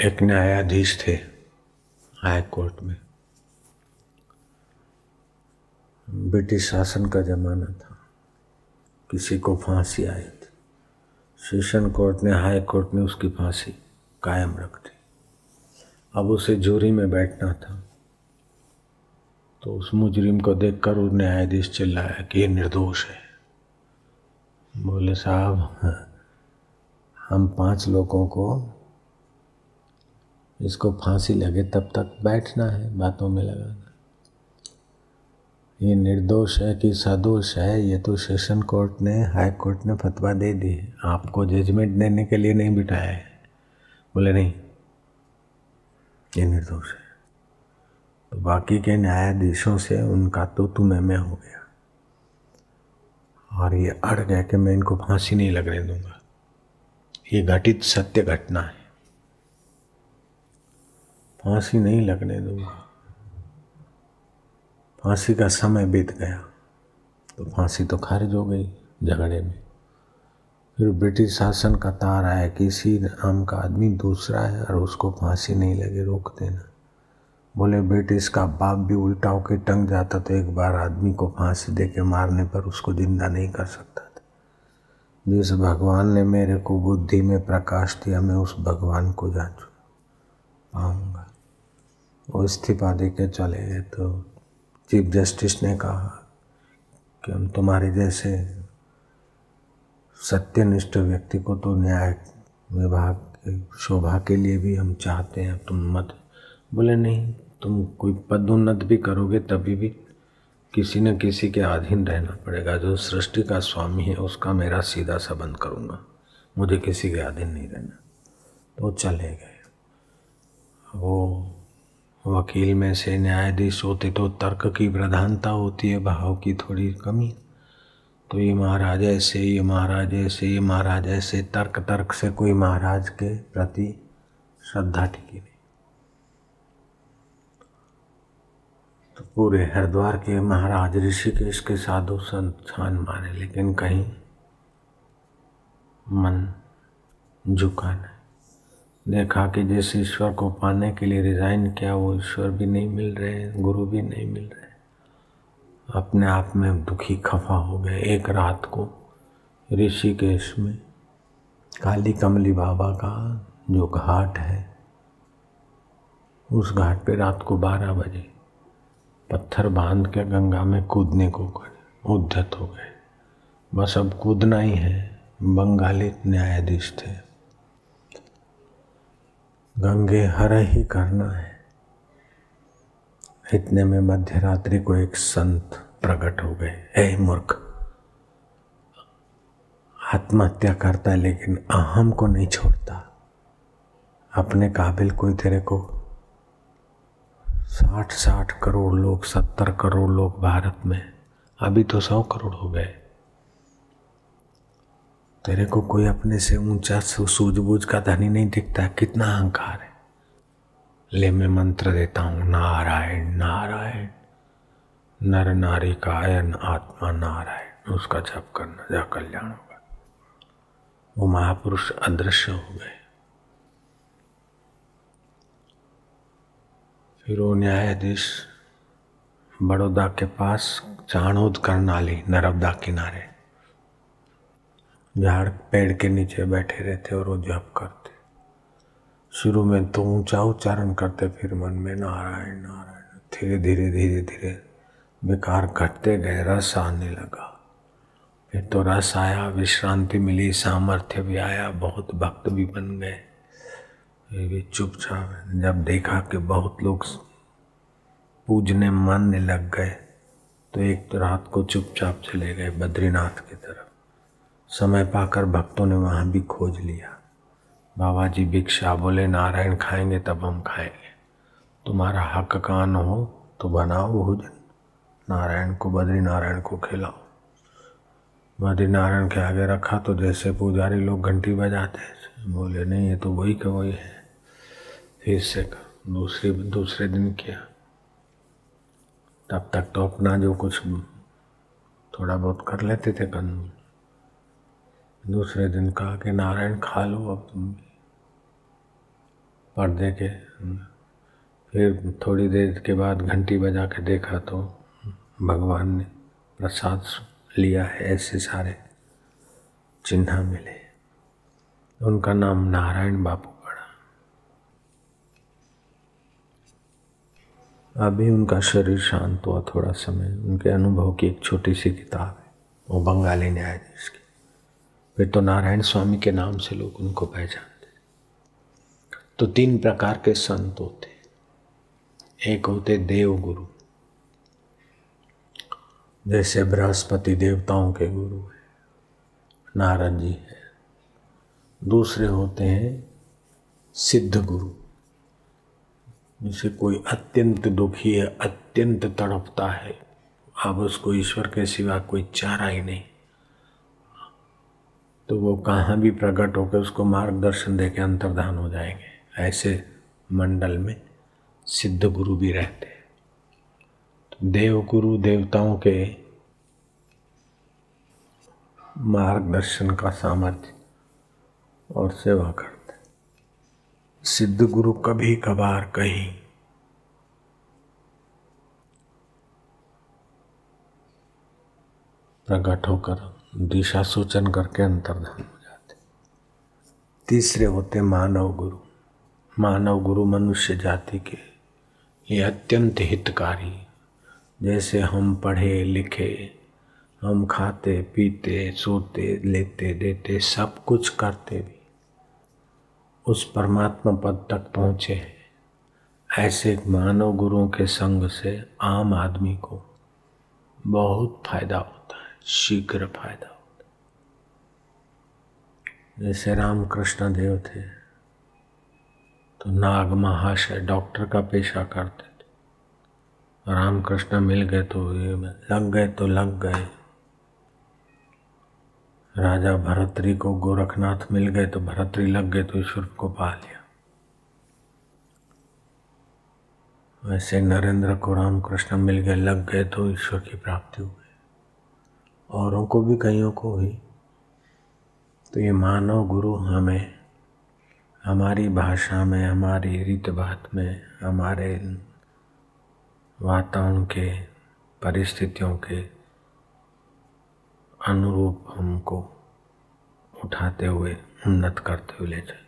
एक न्यायाधीश थे हाई कोर्ट में। ब्रिटिश शासन का जमाना था, किसी को फांसी आई थी। सेशन कोर्ट ने, हाई कोर्ट ने उसकी फांसी कायम रख दी। अब उसे जूरी में बैठना था, तो उस मुजरिम को देखकर वो न्यायाधीश चिल्लाया कि ये निर्दोष है। बोले साहब, हम 5 लोगों को इसको फांसी लगे तब तक बैठना है, बातों में लगाना। ये निर्दोष है कि सदोष है, ये तो सेशन कोर्ट ने, हाई कोर्ट ने फतवा दे दी है, आपको जजमेंट देने के लिए नहीं बिठाया है। बोले नहीं, ये निर्दोष है। तो बाकी के न्यायाधीशों से उनका तो तुम्हें में हो गया और ये अड़ गए कि मैं इनको फांसी नहीं लगने दूंगा। ये घटित सत्य घटना है, फांसी नहीं लगने दूंगा। फांसी का समय बीत गया तो फांसी तो खारिज हो गई झगड़े में। फिर ब्रिटिश शासन का तार आया कि इसी नाम का आदमी दूसरा है और उसको फांसी नहीं लगे, रोक देना। बोले ब्रिटिश का बाप भी उल्टा होकर टंग जाता तो एक बार आदमी को फांसी दे के मारने पर उसको जिंदा नहीं कर सकता था। जिस भगवान ने मेरे को बुद्धि में प्रकाश दिया, मैं उस भगवान को जांचू पाऊंगा। वो इस्तीफा दे के चले गए तो चीफ जस्टिस ने कहा कि हम तुम्हारे जैसे सत्यनिष्ठ व्यक्ति को तो न्याय विभाग की शोभा के लिए भी हम चाहते हैं, तुम मत। बोले नहीं, तुम कोई पदोन्नत भी करोगे तभी भी किसी न किसी के अधीन रहना पड़ेगा। जो सृष्टि का स्वामी है उसका मेरा सीधा संबंध करूँगा, मुझे किसी के अधीन नहीं रहना। तो चले गए। वो वकील में से न्यायाधीश होते तो तर्क की प्रधानता होती है, भाव की थोड़ी कमी। तो ये महाराज ऐसे, ये महाराज ऐसे, ये महाराज ऐसे, तर्क तर्क से कोई महाराज के प्रति श्रद्धा टिकी नहीं। तो पूरे हरिद्वार के महाराज ऋषिकेश के साधु संत छान मारे, लेकिन कहीं मन झुका नहीं। देखा कि जिस ईश्वर को पाने के लिए रिजाइन किया वो ईश्वर भी नहीं मिल रहे, गुरु भी नहीं मिल रहे। अपने आप में दुखी खफा हो गए। एक रात को ऋषिकेश में काली कमली बाबा का जो घाट है, उस घाट पे रात को 12 बजे पत्थर बांध के गंगा में कूदने को उद्यत हो गए। बस अब कूदना ही है। बंगाली न्यायाधीश थे, गंगे हर ही करना है। इतने में मध्य रात्रि को एक संत प्रकट हो गए। ऐ मूर्ख, आत्महत्या करता है लेकिन अहम को नहीं छोड़ता। अपने काबिल कोई तेरे को 60 करोड़ लोग, 70 करोड़ लोग भारत में, अभी तो 100 करोड़ हो गए। तेरे को कोई अपने से ऊंचा सूझबूझ का धनी नहीं दिखता। कितना अहंकार है। ले मैं मंत्र देता हूँ, नारायण नारायण, नर नारी का आयन आत्मा नारायण, उसका जप करना, जा कल्याण होगा। वो महापुरुष अदृश्य हो गए। फिर वो न्यायाधीश बड़ौदा के पास चाणोद करनाली, नर्मदा किनारे झाड़ पेड़ के नीचे बैठे रहते और वो जप करते। शुरू में तो ऊंचा उच्चारण करते, फिर मन में नारायण नारायण। धीरे धीरे धीरे धीरे विकार घटते गए, रस आने लगा। फिर तो रस आया, विश्रांति मिली, सामर्थ्य भी आया, बहुत भक्त भी बन गए। ये भी चुपचाप। जब देखा कि बहुत लोग पूजने मानने लग गए तो एक तो रात को चुपचाप चले गए बद्रीनाथ की तरफ। समय पाकर भक्तों ने वहाँ भी खोज लिया। बाबा जी भिक्षा, बोले नारायण खाएंगे तब हम खाएंगे, तुम्हारा हक कान हो तो बनाओ भोजन, नारायण को, बद्री नारायण को खिलाओ। बद्री नारायण के आगे रखा तो जैसे पुजारी लोग घंटी बजाते हैं, बोले नहीं ये तो वही का वही है। फिर से दूसरे दिन किया। तब तक तो अपना जो कुछ थोड़ा बहुत कर लेते थे कानून। दूसरे दिन कहा कि नारायण खा लो अब तुम। पर्दे के। फिर थोड़ी देर के बाद घंटी बजा के देखा तो भगवान ने प्रसाद लिया है, ऐसे सारे चिन्ह मिले। उनका नाम नारायण बापू पड़ा। अभी उनका शरीर शांत हुआ थोड़ा समय। उनके अनुभव की एक छोटी सी किताब है, वो बंगाली न्यायाधीश की। फिर तो नारायण स्वामी के नाम से लोग उनको पहचानते। तो 3 प्रकार के संत होते। एक होते देव गुरु, जैसे बृहस्पति देवताओं के गुरु है, नारद जी है। दूसरे होते हैं सिद्ध गुरु, जैसे कोई अत्यंत दुखी है, अत्यंत तड़पता है, अब उसको ईश्वर के सिवा कोई चारा ही नहीं, तो वो कहाँ भी प्रकट होकर उसको मार्गदर्शन देके अंतर्धान हो जाएंगे। ऐसे मंडल में सिद्ध गुरु भी रहते हैं। तो देव गुरु देवताओं के मार्गदर्शन का सामर्थ्य और सेवा करते। सिद्ध गुरु कभी कभार कहीं प्रकट होकर दिशा सूचन करके अंतर्धान हो जाते। तीसरे होते मानव गुरु। मानव गुरु मनुष्य जाति के ये अत्यंत हितकारी, जैसे हम पढ़े लिखे, हम खाते पीते सोते लेते देते सब कुछ करते भी उस परमात्मा पद तक पहुँचे हैं। ऐसे मानव गुरुओं के संग से आम आदमी को बहुत फायदा होता है, शीघ्र फायदा होता है। जैसे रामकृष्ण देव थे तो नाग महाशय डॉक्टर का पेशा करते थे। रामकृष्ण मिल गए तो ये लग गए तो लग गए। राजा भरतरी को गोरखनाथ मिल गए तो भरतरी लग गए तो ईश्वर को पा लिया। वैसे नरेंद्र को रामकृष्ण मिल गए, लग गए तो ईश्वर की प्राप्ति हो गई। औरों को भी कईयों को हुई। तो ये मानव गुरु हमें हमारी भाषा में, हमारी रीत बात में, हमारे वातावरण के परिस्थितियों के अनुरूप हमको उठाते हुए उन्नत करते हुए ले जाए।